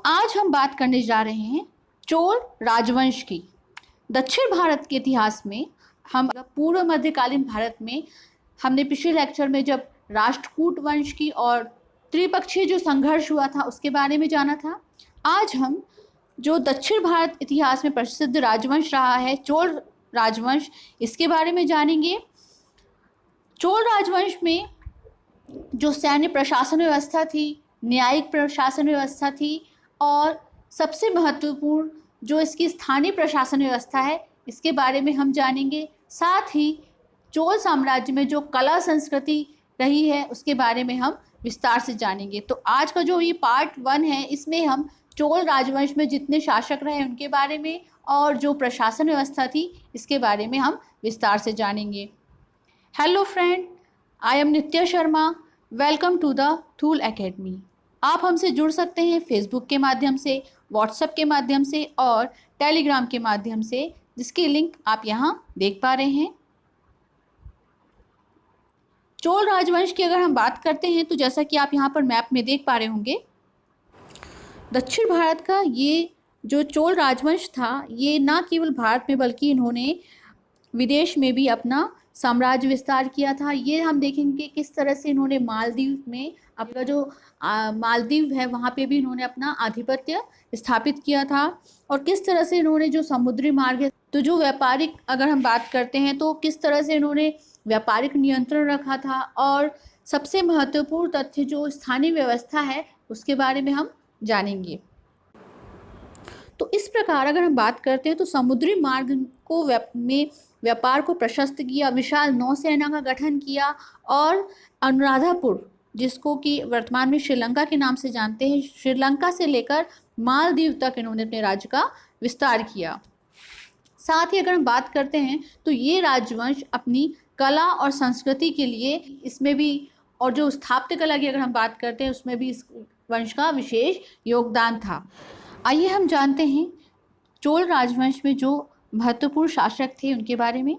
आज हम बात करने जा रहे हैं चोल राजवंश की। दक्षिण भारत के इतिहास में हम पूर्व मध्यकालीन भारत में हमने पिछले लेक्चर में जब राष्ट्रकूट वंश की और त्रिपक्षीय जो संघर्ष हुआ था उसके बारे में जाना था। आज हम जो दक्षिण भारत इतिहास में प्रसिद्ध राजवंश रहा है चोल राजवंश, इसके बारे में जानेंगे। चोल राजवंश में जो सैन्य प्रशासन व्यवस्था थी, न्यायिक प्रशासन व्यवस्था थी और सबसे महत्वपूर्ण जो इसकी स्थानीय प्रशासन व्यवस्था है, इसके बारे में हम जानेंगे। साथ ही चोल साम्राज्य में जो कला संस्कृति रही है उसके बारे में हम विस्तार से जानेंगे। तो आज का जो ये पार्ट 1 है, इसमें हम चोल राजवंश में जितने शासक रहे उनके बारे में और जो प्रशासन व्यवस्था थी इसके बारे में हम विस्तार से जानेंगे। Hello friend, I am Nitya Sharma. Welcome to the थूल एकेडमी। आप हमसे जुड़ सकते हैं फेसबुक के माध्यम से, व्हाट्सएप के माध्यम से और टेलीग्राम के माध्यम से, जिसकी लिंक आप यहाँ देख पा रहे हैं। चोल राजवंश की अगर हम बात करते हैं तो जैसा कि आप यहाँ पर मैप में देख पा रहे होंगे, दक्षिण भारत का ये जो चोल राजवंश था, ये न केवल भारत में बल्कि इन्होंने विदेश में भी अपना साम्राज्य विस्तार किया था। ये हम देखेंगे किस तरह से इन्होंने मालदीव में अपना जो मालदीव है वहाँ पे भी इन्होंने अपना आधिपत्य स्थापित किया था और किस तरह से इन्होंने जो समुद्री मार्ग, तो जो व्यापारिक अगर हम बात करते हैं तो किस तरह से इन्होंने व्यापारिक नियंत्रण रखा था और सबसे महत्वपूर्ण तथ्य जो स्थानीय व्यवस्था है उसके बारे में हम जानेंगे। तो इस प्रकार अगर हम बात करते हैं तो समुद्री मार्ग को में व्यापार को प्रशस्त किया, विशाल नौसेना का गठन किया और अनुराधापुर, जिसको कि वर्तमान में श्रीलंका के नाम से जानते हैं, श्रीलंका से लेकर मालदीव तक इन्होंने अपने राज्य का विस्तार किया। साथ ही अगर हम बात करते हैं तो ये राजवंश अपनी कला और संस्कृति के लिए इसमें भी, और जो स्थापत्य कला की अगर हम बात करते हैं उसमें भी इस वंश का विशेष योगदान था। आइए हम जानते हैं चोल राजवंश में जो महत्वपूर्ण शासक थे उनके बारे में।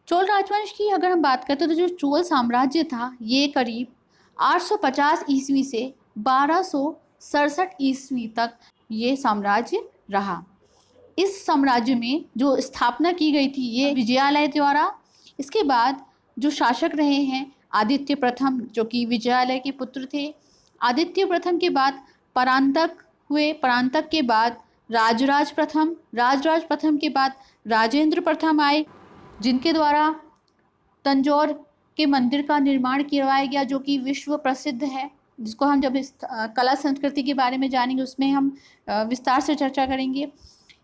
चोल राजवंश की अगर हम बात करते हैं तो जो चोल साम्राज्य था ये करीब 850 ईस्वी से 1267 ईस्वी तक ये साम्राज्य रहा। इस साम्राज्य में जो स्थापना की गई थी ये विजयालय द्वारा। इसके बाद जो शासक रहे हैं आदित्य प्रथम, जो कि विजयालय के पुत्र थे। आदित्य प्रथम के बाद परांतक हुए, परांतक के बाद राजराज प्रथम, राजराज प्रथम के बाद राजेंद्र प्रथम आए, जिनके द्वारा तंजौर के मंदिर का निर्माण करवाया गया जो कि विश्व प्रसिद्ध है, जिसको हम जब इस कला संस्कृति के बारे में जानेंगे उसमें हम विस्तार से चर्चा करेंगे।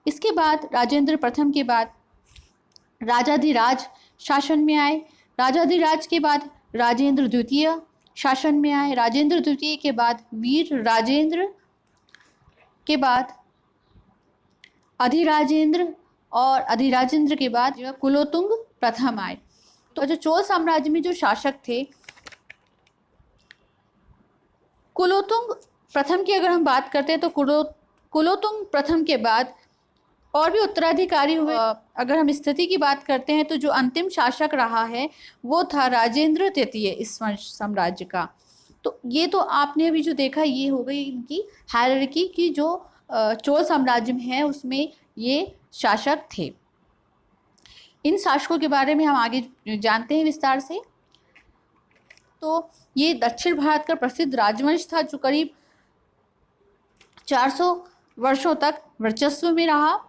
इसके बाद राजेंद्र प्रथम के बाद राजाधिराज शासन में आए, राजाधिराज के बाद राजेंद्र द्वितीय शासन में आए, राजेंद्र द्वितीय के बाद वीर राजेंद्र के बाद अधिराजेंद्र और अधिराजेंद्र के बाद जो कुलोतुंग प्रथम आए। तो जो चोल साम्राज्य में जो शासक थे, कुलोतुंग प्रथम की अगर हम बात करते हैं तो कुलोतुंग प्रथम के बाद और भी उत्तराधिकारी हुए। अगर हम स्थिति की बात करते हैं तो जो अंतिम शासक रहा है वो था राजेंद्र तृतीय इस वंश साम्राज्य का। तो ये तो आपने अभी जो देखा ये हो गई इनकी हायरार्की की जो चोल साम्राज्य में है उसमें ये शासक थे। इन शासकों के बारे में हम आगे जानते हैं विस्तार से। तो ये दक्षिण भारत का प्रसिद्ध राजवंश था जो करीब 400 वर्षों तक वर्चस्व में रहा।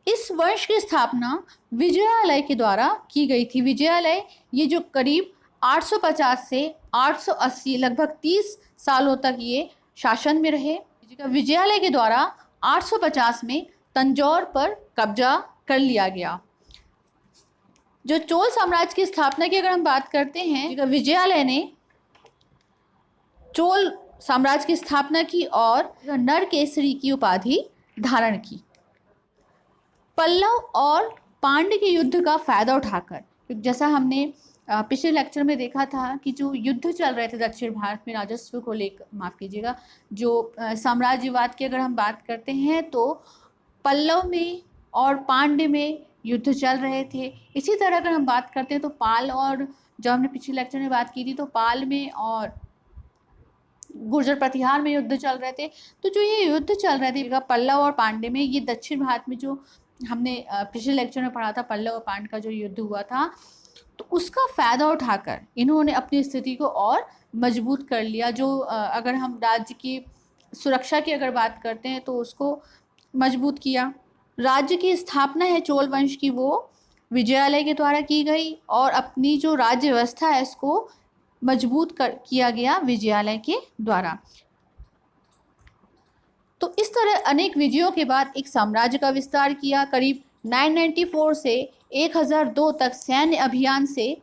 इस वंश की स्थापना विजयालय के द्वारा की गई थी। विजयालय ये जो करीब 850 से 880 लगभग 30 सालों तक ये शासन में रहे। विजयालय के द्वारा 850 में तंजौर पर कब्जा कर लिया गया। जो चोल साम्राज्य की स्थापना की अगर हम बात करते हैं, विजयालय ने चोल साम्राज्य की स्थापना की और नरकेसरी की उपाधि धारण की। पल्लव और पांड्य के युद्ध का फायदा उठाकर, जैसा हमने पिछले लेक्चर में देखा था कि जो युद्ध चल रहे थे दक्षिण भारत में राजस्व को लेकर, माफ़ कीजिएगा, जो साम्राज्यवाद की अगर हम बात करते हैं तो पल्लव में और पांड्य में युद्ध चल रहे थे। इसी तरह अगर हम बात करते हैं तो पाल, और जो हमने पिछले लेक्चर में बात की थी तो पाल में और गुर्जर प्रतिहार में युद्ध चल रहे थे। तो जो ये युद्ध चल रहे थे पल्लव और पांड्य में, ये दक्षिण भारत में जो हमने पिछले लेक्चर में पढ़ा था, पल्लव और पांड्य का जो युद्ध हुआ था, तो उसका फ़ायदा उठाकर इन्होंने अपनी स्थिति को और मजबूत कर लिया। जो अगर हम राज्य की सुरक्षा की अगर बात करते हैं तो उसको मजबूत किया। राज्य की स्थापना है चोल वंश की, वो विजयालय के द्वारा की गई, और अपनी जो राज्य व्यवस्था है इसको मजबूत किया गया विजयालय के द्वारा। तो इस तरह अनेक विजयों के बाद एक साम्राज्य का विस्तार किया। करीब 994 से 1002 तक सैन्य अभियान से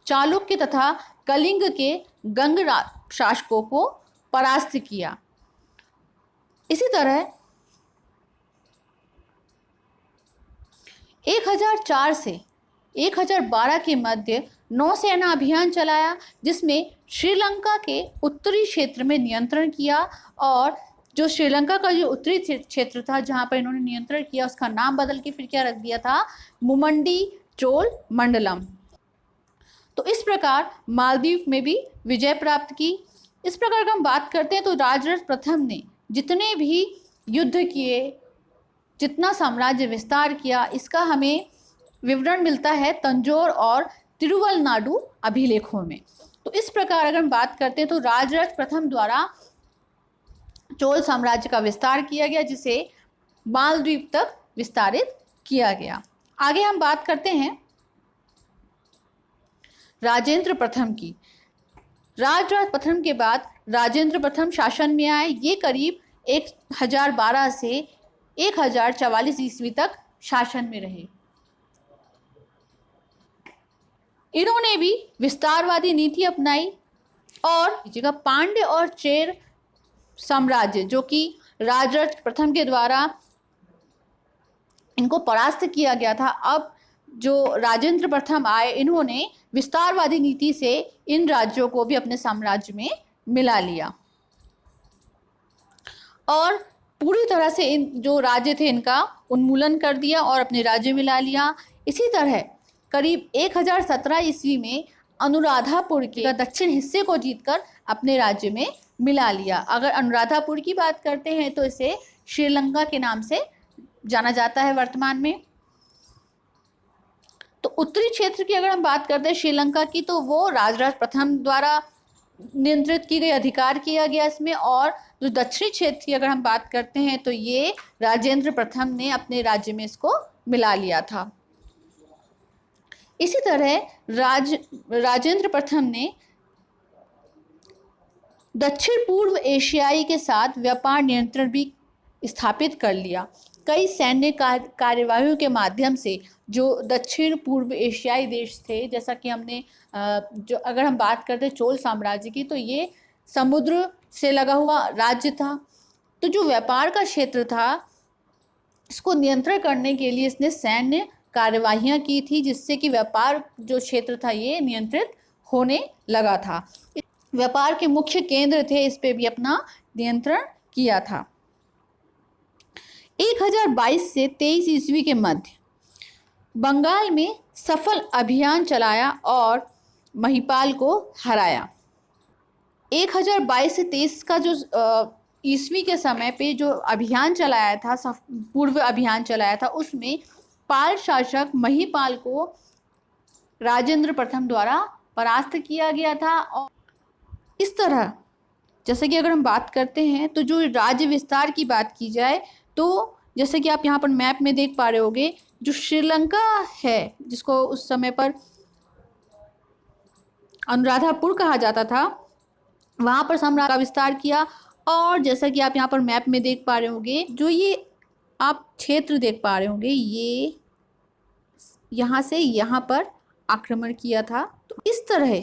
चालुक्य तथा कलिंग के गंग शासकों को परास्त किया। इसी तरह 1004 से 1012 के मध्य नौसेना अभियान चलाया, जिसमें श्रीलंका के उत्तरी क्षेत्र में नियंत्रण किया, और जो श्रीलंका का जो उत्तरी क्षेत्र था जहाँ पर इन्होंने नियंत्रण किया, उसका नाम बदल के फिर क्या रख दिया था, मुमंडी चोल मंडलम। तो इस प्रकार मालदीव में भी विजय प्राप्त की। इस प्रकार का हम बात करते हैं तो राजराज प्रथम ने जितने भी युद्ध किए, जितना साम्राज्य विस्तार किया, इसका हमें विवरण मिलता है तंजौर और तिरुवलनाडु अभिलेखों में। तो इस प्रकार अगर हम बात करते हैं तो राजराज प्रथम द्वारा चोल साम्राज्य का विस्तार किया गया, जिसे मालदीव तक विस्तारित किया गया। आगे हम बात करते हैं राजेंद्र प्रथम की। राजराज प्रथम के बाद राजेंद्र प्रथम शासन में आए। ये करीब 1012 से 1044 ईस्वी तक शासन में रहे। इन्होंने भी विस्तारवादी नीति अपनाई, और जगह पांड्य और चेर साम्राज्य जो कि राजराज प्रथम के द्वारा इनको परास्त किया गया था, अब जो राजेंद्र प्रथम आए, इन्होंने विस्तारवादी नीति से इन राज्यों को भी अपने साम्राज्य में मिला लिया, और पूरी तरह से इन जो राज्य थे इनका उन्मूलन कर दिया और अपने राज्य में ला लिया। इसी तरह करीब 1017 ईस्वी में अनुराधापुर के दक्षिण हिस्से को जीतकर अपने राज्य में मिला लिया। अगर अनुराधापुर की बात करते हैं तो इसे श्रीलंका के नाम से जाना जाता है वर्तमान में। तो उत्तरी क्षेत्र की अगर हम बात करते हैं श्रीलंका की, तो वो राजराज प्रथम द्वारा नियंत्रित की गई, अधिकार किया गया इसमें। और जो दक्षिणी क्षेत्र की अगर हम बात करते हैं तो ये राजेंद्र प्रथम ने अपने राज्य में इसको मिला लिया था। इसी तरह राजेंद्र प्रथम ने दक्षिण पूर्व एशियाई के साथ व्यापार नियंत्रण भी स्थापित कर लिया। कई सैन्य कार्यवाहियों के माध्यम से जो दक्षिण पूर्व एशियाई देश थे, जैसा कि हमने जो अगर हम बात करते चोल साम्राज्य की, तो ये समुद्र से लगा हुआ राज्य था। तो जो व्यापार का क्षेत्र था, इसको नियंत्रण करने के लिए इसने सैन्य कार्यवाहियाँ की थी, जिससे कि व्यापार जो क्षेत्र था ये नियंत्रित होने लगा था। व्यापार के मुख्य केंद्र थे, इस पे भी अपना नियंत्रण किया था। 1022 से 23 ईस्वी के मध्य बंगाल में सफल अभियान चलाया और महिपाल को हराया। 1022 से 23 का जो ईस्वी के समय पे जो अभियान चलाया था, पूर्व अभियान चलाया था, उसमें पाल शासक महिपाल को राजेंद्र प्रथम द्वारा परास्त किया गया था। और इस तरह जैसे कि अगर हम बात करते हैं तो जो राज्य विस्तार की बात की जाए, तो जैसे कि आप यहाँ पर मैप में देख पा रहे होंगे, जो श्रीलंका है जिसको उस समय पर अनुराधापुर कहा जाता था, वहाँ पर साम्राज्य का विस्तार किया। और जैसा कि आप यहाँ पर मैप में देख पा रहे होंगे, जो ये आप क्षेत्र देख पा रहे होंगे, ये यहाँ से यहाँ पर आक्रमण किया था। तो इस तरह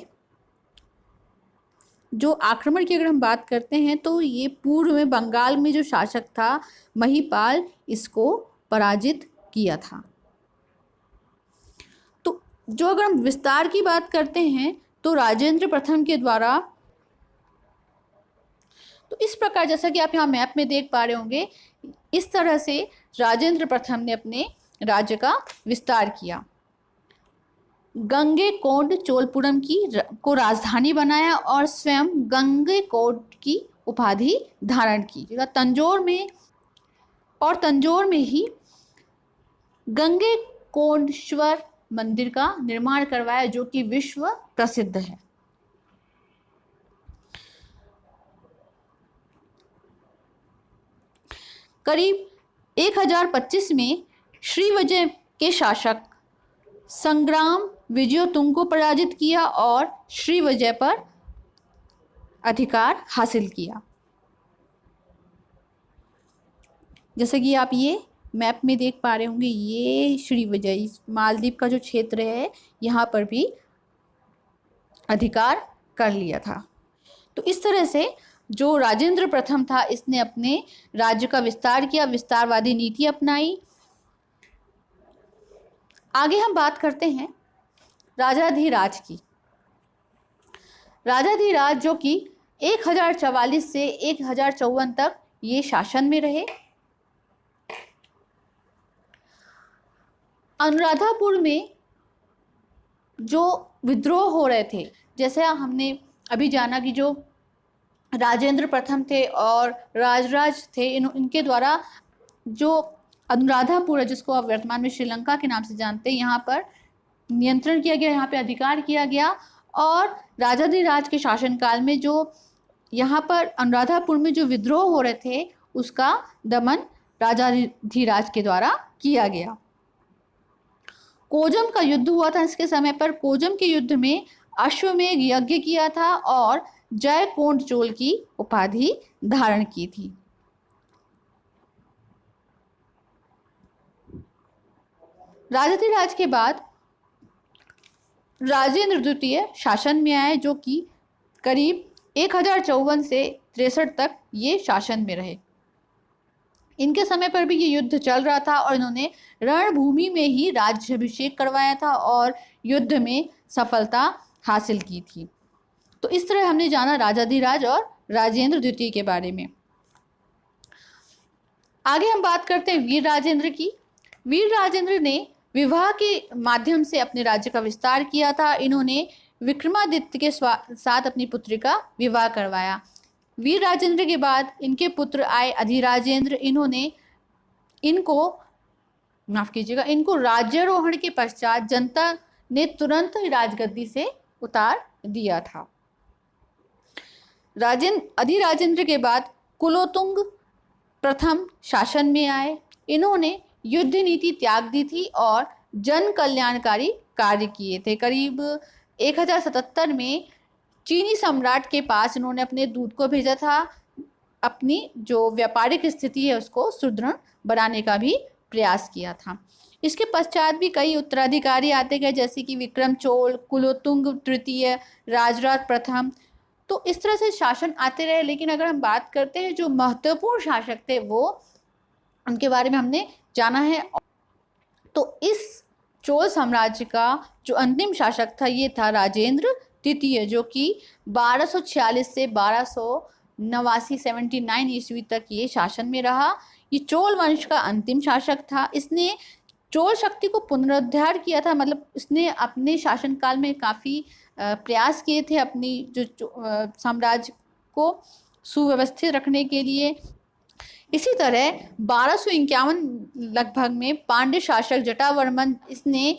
जो आक्रमण की अगर हम बात करते हैं तो ये पूर्व में बंगाल में जो शासक था महिपाल, इसको पराजित किया था। तो जो अगर हम विस्तार की बात करते हैं तो राजेंद्र प्रथम के द्वारा, तो इस प्रकार जैसा कि आप यहाँ मैप में देख पा रहे होंगे, इस तरह से राजेंद्र प्रथम ने अपने राज्य का विस्तार किया। गंगैकोंड चोलपुरम को राजधानी बनाया और स्वयं गंगैकोंड की उपाधि धारण की। तंजौर में ही गंगैकोंडेश्वर मंदिर का निर्माण करवाया, जो कि विश्व प्रसिद्ध है। करीब 1025 में श्रीविजय के शासक संग्राम विजयोतुंग को पराजित किया और श्रीविजय पर अधिकार हासिल किया। जैसे कि आप ये मैप में देख पा रहे होंगे, ये श्रीविजय मालदीव का जो क्षेत्र है यहाँ पर भी अधिकार कर लिया था। तो इस तरह से जो राजेंद्र प्रथम था, इसने अपने राज्य का विस्तार किया, विस्तारवादी नीति अपनाई। आगे हम बात करते हैं राजाधिराज की। राजाधिराज जो कि 1044 से 1054 तक ये शासन में रहे। अनुराधापुर में जो विद्रोह हो रहे थे, जैसे हमने अभी जाना कि जो राजेंद्र प्रथम थे और राजराज थे, इनके द्वारा जो अनुराधापुर, जिसको आप वर्तमान में श्रीलंका के नाम से जानते हैं, यहाँ पर नियंत्रण किया गया, यहाँ पे अधिकार किया गया। और राजाधिराज के शासनकाल में जो यहाँ पर अनुराधापुर में जो विद्रोह हो रहे थे, उसका दमन राजाधिराज के द्वारा किया गया। कोजम का युद्ध हुआ था इसके समय पर। कोजम के युद्ध में अश्वमेध यज्ञ किया था और जयकोंड चोल की उपाधि धारण की थी। राजाधिराज के बाद राजेंद्र द्वितीय शासन में आए, जो कि करीब 1054 से 63 तक ये शासन में रहे। इनके समय पर भी ये युद्ध चल रहा था और इन्होंने रणभूमि में ही राज्याभिषेक करवाया था और युद्ध में सफलता हासिल की थी। तो इस तरह हमने जाना राजाधिराज और राजेंद्र द्वितीय के बारे में। आगे हम बात करते हैं वीर राजेंद्र की। वीर राजेंद्र ने विवाह के माध्यम से अपने राज्य का विस्तार किया था। इन्होंने विक्रमादित्य के साथ अपनी पुत्री का विवाह करवाया। वीर राजेंद्र के बाद इनके पुत्र आए अधिराजेंद्र। इनको राज्यारोहण के पश्चात जनता ने तुरंत राजगद्दी से उतार दिया था। अधिराजेंद्र के बाद कुलोत्तुंग प्रथम शासन में आए। इन्होंने युद्ध नीति त्याग दी थी और जन कल्याणकारी कार्य किए थे। करीब 1077 में चीनी सम्राट के पास इन्होंने अपने दूत को भेजा था, अपनी जो व्यापारिक स्थिति है उसको सुदृढ़ बनाने का भी प्रयास किया था। इसके पश्चात भी कई उत्तराधिकारी आते गए, जैसे कि विक्रम चोल, कुलोत्तुंग तृतीय, राजराज प्रथम। तो इस तरह से शासन आते रहे। लेकिन अगर हम बात करते हैं जो महत्वपूर्ण शासक थे, वो उनके बारे में हमने जाना है। तो इस चोल साम्राज्य का जो अंतिम शासक था, ये था राजेंद्र द्वितीय, जो कि 1246 से 1289 ईस्वी तक ये शासन में रहा। ये चोल वंश का अंतिम शासक था। इसने चोल शक्ति को पुनरुद्धार किया था, मतलब इसने अपने शासनकाल में काफ़ी प्रयास किए थे अपनी जो साम्राज्य को सुव्यवस्थित रखने के लिए। इसी तरह 1251 लगभग में पांड्य शासक जटावर्मन, इसने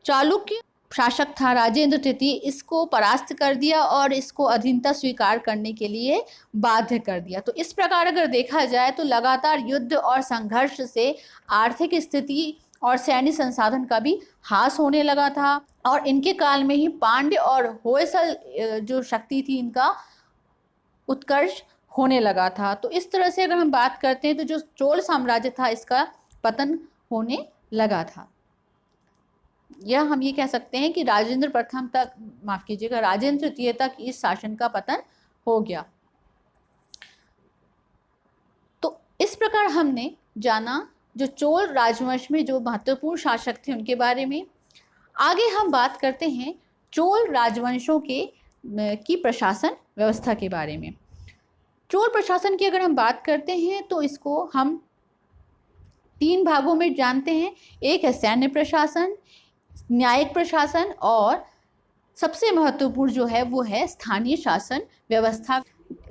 चालुक्य शासक था राजेंद्र तृतीय, इसको परास्त कर दिया और इसको अधीनता स्वीकार करने के लिए बाध्य कर दिया। तो इस प्रकार अगर देखा जाए तो लगातार युद्ध और संघर्ष से आर्थिक स्थिति और सैन्य संसाधन का भी ह्रास होने लगा था और इनके काल में ही पांड्य और होयसल जो शक्ति थी, इनका उत्कर्ष होने लगा था। तो इस तरह से अगर हम बात करते हैं तो जो चोल साम्राज्य था, इसका पतन होने लगा था। यह हम ये कह सकते हैं कि राजेंद्र प्रथम तक, माफ कीजिएगा, राजेंद्र तृतीय तक इस शासन का पतन हो गया। तो इस प्रकार हमने जाना जो चोल राजवंश में जो महत्वपूर्ण शासक थे उनके बारे में। आगे हम बात करते हैं चोल राजवंशों की प्रशासन व्यवस्था के बारे में। चोल प्रशासन की अगर हम बात करते हैं तो इसको हम 3 भागों में जानते हैं। एक है सैन्य प्रशासन, न्यायिक प्रशासन और सबसे महत्वपूर्ण जो है वो है स्थानीय शासन व्यवस्था।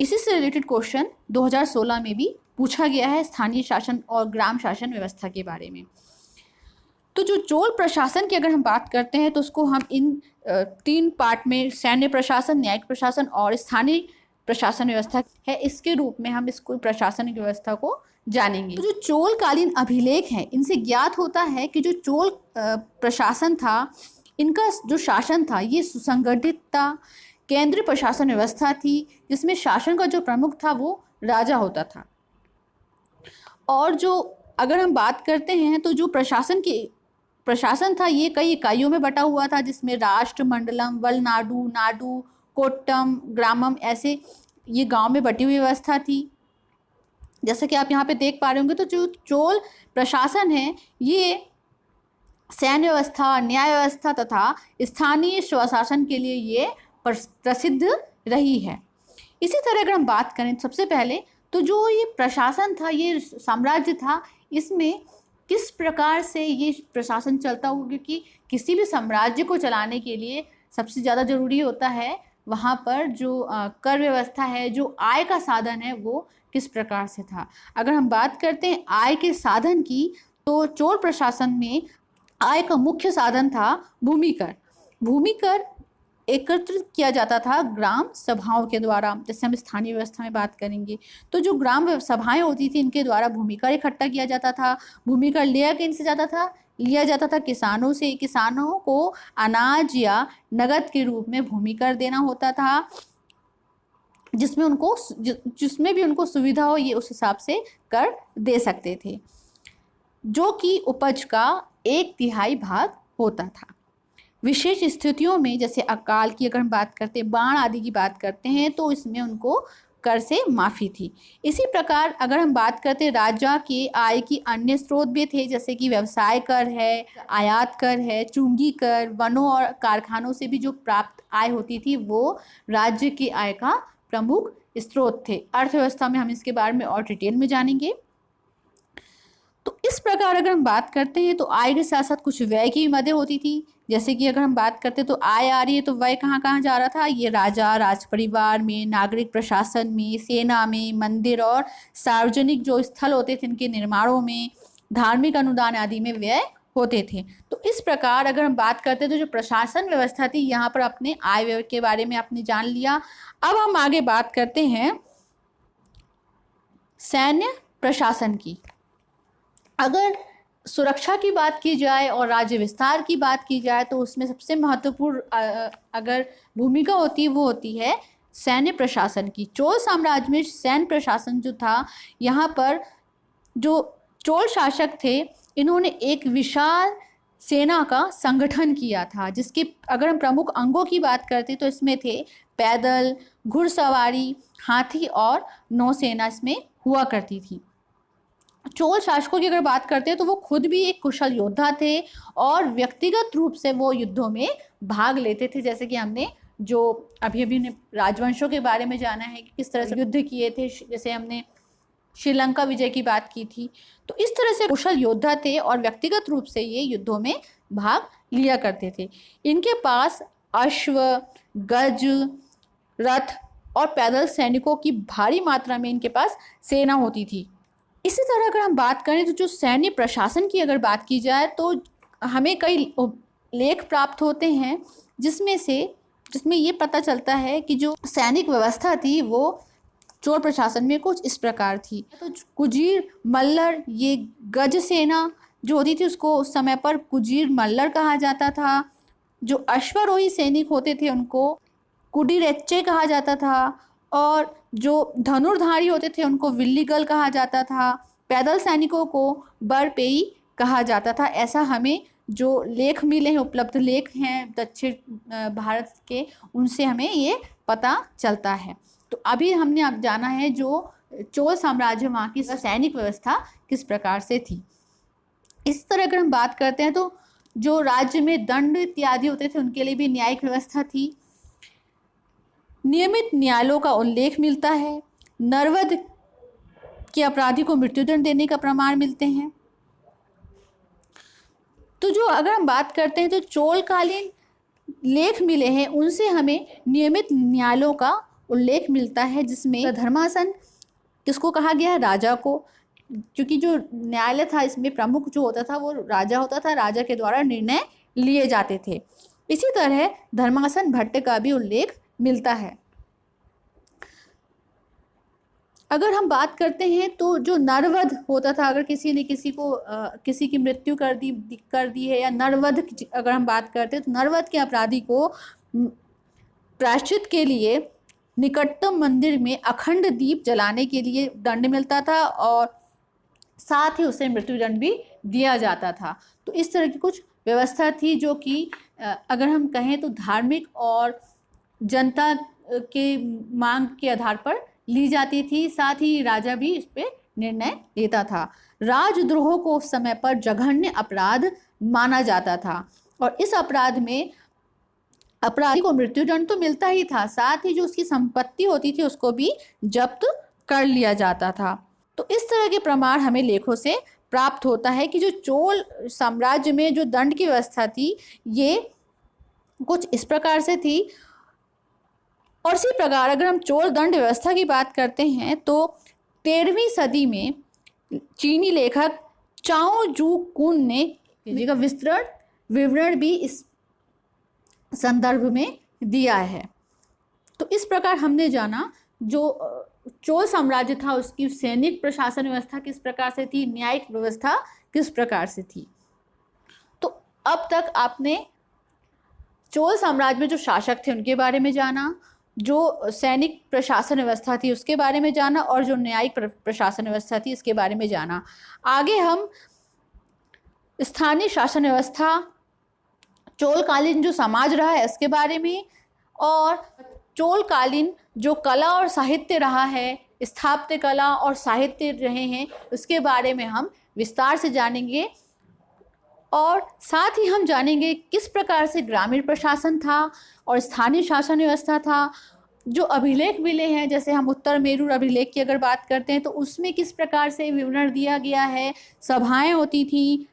इसी से रिलेटेड क्वेश्चन 2016 में भी पूछा गया है स्थानीय शासन और ग्राम शासन व्यवस्था के बारे में। तो जो चोल प्रशासन की अगर हम बात करते हैं तो उसको हम इन 3 पार्ट में, सैन्य प्रशासन, न्यायिक प्रशासन और स्थानीय प्रशासन व्यवस्था है, इसके रूप में हम इसको प्रशासनिक व्यवस्था को जानेंगे। तो जो चोल कालीन अभिलेख हैं इनसे ज्ञात होता है कि जो चोल प्रशासन था, इनका जो शासन था ये सुसंगठित था, केंद्रीय प्रशासन व्यवस्था थी जिसमें शासन का जो प्रमुख था वो राजा होता था। और जो अगर हम बात करते हैं तो जो प्रशासन था ये कई इकाइयों में बटा हुआ था, जिसमें राष्ट्र, मंडलम, वलनाडु, नाडु, कोट्टम, ग्रामम, ऐसे ये गांव में बटी हुई व्यवस्था थी। जैसे कि आप यहाँ पे देख पा रहे होंगे, तो जो चोल प्रशासन है ये सैन्य व्यवस्था, न्याय व्यवस्था तथा स्थानीय स्वशासन के लिए ये प्रसिद्ध रही है। इसी तरह अगर हम बात करें सबसे पहले तो जो ये प्रशासन था, ये साम्राज्य था, इसमें किस प्रकार से ये प्रशासन चलता होगा, क्योंकि किसी भी साम्राज्य को चलाने के लिए सबसे ज़्यादा ज़रूरी होता है वहाँ पर जो कर व्यवस्था है, जो आय का साधन है वो किस प्रकार से था। अगर हम बात करते हैं आय के साधन की, तो चोल प्रशासन में आय का मुख्य साधन था भूमि कर। भूमि कर एकत्रित किया जाता था ग्राम सभाओं के द्वारा। जैसे हम स्थानीय व्यवस्था में बात करेंगे तो जो ग्राम सभाएं होती थी इनके द्वारा भूमि कर इकट्ठा किया जाता था। भूमि कर लिया किनसे जाता था किसानों से। किसानों को अनाज या नगद के रूप में भूमि कर देना होता था, जिसमें भी उनको सुविधा हो ये उस हिसाब से कर दे सकते थे, जो कि उपज का 1/3 भाग होता था। विशेष स्थितियों में जैसे अकाल की अगर हम बात करते हैं, बाढ़ आदि की बात करते हैं, तो इसमें उनको कर से माफ़ी थी। इसी प्रकार अगर हम बात करते हैं राजा के आय की अन्य स्रोत भी थे, जैसे कि व्यवसाय कर है, आयात कर है, चुंगी कर, वनों और कारखानों से भी जो प्राप्त आय होती थी वो राज्य की आय का प्रमुख स्रोत थे। अर्थव्यवस्था में हम इसके बारे में और डिटेल में जानेंगे। तो इस प्रकार अगर हम बात करते हैं तो आय के साथ साथ कुछ व्यय की मदें होती थी। जैसे कि अगर हम बात करते हैं तो आय आ रही है तो व्यय कहाँ कहाँ जा रहा था, ये राजा, राज परिवार में, नागरिक प्रशासन में, सेना में, मंदिर और सार्वजनिक जो स्थल होते थे इनके निर्माणों में, धार्मिक अनुदान आदि में व्यय होते थे। तो इस प्रकार अगर हम बात करते हैं तो जो प्रशासन व्यवस्था थी यहाँ पर अपने आय व्यय के बारे में आपने जान लिया। अब हम आगे बात करते हैं सैन्य प्रशासन की। अगर सुरक्षा की बात की जाए और राज्य विस्तार की बात की जाए तो उसमें सबसे महत्वपूर्ण अगर भूमिका होती है वो होती है सैन्य प्रशासन की। चोल साम्राज्य में सैन्य प्रशासन जो था, यहाँ पर जो चोल शासक थे इन्होंने एक विशाल सेना का संगठन किया था, जिसके अगर हम प्रमुख अंगों की बात करते तो इसमें थे पैदल, घुड़सवारी, हाथी और नौसेना इसमें हुआ करती थी। चोल शासकों की अगर बात करते हैं तो वो खुद भी एक कुशल योद्धा थे और व्यक्तिगत रूप से वो युद्धों में भाग लेते थे। जैसे कि हमने जो अभी ने राजवंशों के बारे में जाना है कि किस तरह से युद्ध किए थे, जैसे हमने श्रीलंका विजय की बात की थी। तो इस तरह से कुशल योद्धा थे और व्यक्तिगत रूप से ये युद्धों में भाग लिया करते थे। इनके पास अश्व, गज, रथ और पैदल सैनिकों की भारी मात्रा में इनके पास सेना होती थी। इसी तरह अगर हम बात करें तो जो सैन्य प्रशासन की अगर बात की जाए तो हमें कई लेख प्राप्त होते हैं जिसमें ये पता चलता है कि जो सैनिक व्यवस्था थी वो चोल प्रशासन में कुछ इस प्रकार थी। तो कुजीर मल्लर, ये गज सेना जो होती थी उसको उस समय पर कुजीर मल्लर कहा जाता था। जो अश्वारोही सैनिक होते थे उनको कुडीरेच्चे कहा जाता था और जो धनुर्धारी होते थे उनको विल्लीगल कहा जाता था। पैदल सैनिकों को बरपेई कहा जाता था। ऐसा हमें जो लेख मिले हैं, उपलब्ध लेख हैं दक्षिण भारत के, उनसे हमें ये पता चलता है। तो अभी हमने अब जाना है जो चोल साम्राज्य वहाँ की सैनिक व्यवस्था किस प्रकार से थी। इस तरह अगर हम बात करते हैं तो जो राज्य में दंड इत्यादि होते थे उनके लिए भी न्यायिक व्यवस्था थी। नियमित न्यायालयों का उल्लेख मिलता है। नरवध के अपराधी को मृत्युदंड देने का प्रमाण मिलते हैं। तो जो अगर हम बात करते हैं तो चोलकालीन लेख मिले हैं, उनसे हमें नियमित न्यायालयों का उल्लेख मिलता है, जिसमें धर्मासन किसको कहा गया है? राजा को, क्योंकि जो न्यायालय था इसमें प्रमुख जो होता था वो राजा होता था, राजा के द्वारा निर्णय लिए जाते थे। इसी तरह धर्मासन भट्ट का भी उल्लेख मिलता है। अगर हम बात करते हैं तो जो नरवध होता था, अगर किसी ने किसी को किसी की मृत्यु कर दी है, या नरवध अगर हम बात करते हैं तो नरवध के अपराधी को प्रायश्चित के लिए निकटतम मंदिर में अखंड दीप जलाने के लिए दंड मिलता था, और साथ ही उसे मृत्युदंड भी दिया जाता था। तो इस तरह की कुछ व्यवस्था थी जो कि अगर हम कहें तो धार्मिक और जनता के मांग के आधार पर ली जाती थी, साथ ही राजा भी इस पे निर्णय लेता था। राजद्रोह को उस समय पर जघन्य अपराध माना जाता था, और इस अपराध में अपराधी को मृत्युदंड तो मिलता ही था, साथ ही जो उसकी संपत्ति होती थी उसको भी जब्त कर लिया जाता था। तो इस तरह के प्रमाण हमें लेखों से प्राप्त होता है कि जो चोल साम्राज्य में जो दंड की व्यवस्था थी ये कुछ इस प्रकार से थी। और इसी प्रकार अगर हम चोल दंड व्यवस्था की बात करते हैं तो 13वीं सदी में चीनी लेखक चाओ जू कुन ने का विस्तृत विवरण भी इस संदर्भ में दिया है। तो इस प्रकार हमने जाना जो चोल साम्राज्य था उसकी सैनिक प्रशासन व्यवस्था किस प्रकार से थी, न्यायिक व्यवस्था किस प्रकार से थी। तो अब तक आपने चोल साम्राज्य में जो शासक थे उनके बारे में जाना, जो सैनिक प्रशासन व्यवस्था थी उसके बारे में जाना, और जो न्यायिक प्रशासन व्यवस्था थी इसके बारे में जाना। आगे हम स्थानीय शासन व्यवस्था, चोलकालीन जो समाज रहा है इसके बारे में, और चोलकालीन जो कला और साहित्य रहा है, स्थापत्य कला और साहित्य रहे हैं, उसके बारे में हम विस्तार से जानेंगे। और साथ ही हम जानेंगे किस प्रकार से ग्रामीण प्रशासन था और स्थानीय शासन व्यवस्था था। जो अभिलेख मिले हैं, जैसे हम उत्तर मेरू अभिलेख की अगर बात करते हैं तो उसमें किस प्रकार से विवरण दिया गया है, सभाएं होती थी।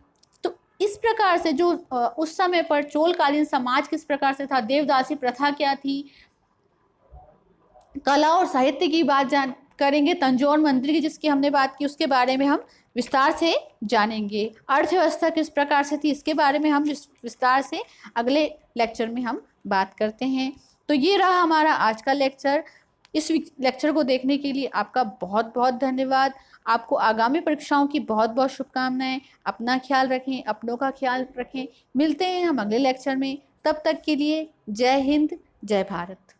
तो इस प्रकार से जो उस समय पर चोलकालीन समाज किस प्रकार से था, देवदासी प्रथा क्या थी, कला और साहित्य की बात करेंगे, तंजौर मंदिर की जिसकी हमने बात की उसके बारे में हम विस्तार से जानेंगे। अर्थव्यवस्था किस प्रकार से थी इसके बारे में हम विस्तार से अगले लेक्चर में हम बात करते हैं। तो ये रहा हमारा आज का लेक्चर। इस लेक्चर को देखने के लिए आपका बहुत बहुत धन्यवाद। आपको आगामी परीक्षाओं की बहुत बहुत शुभकामनाएं। अपना ख्याल रखें, अपनों का ख्याल रखें। मिलते हैं हम अगले लेक्चर में। तब तक के लिए जय हिंद, जय भारत।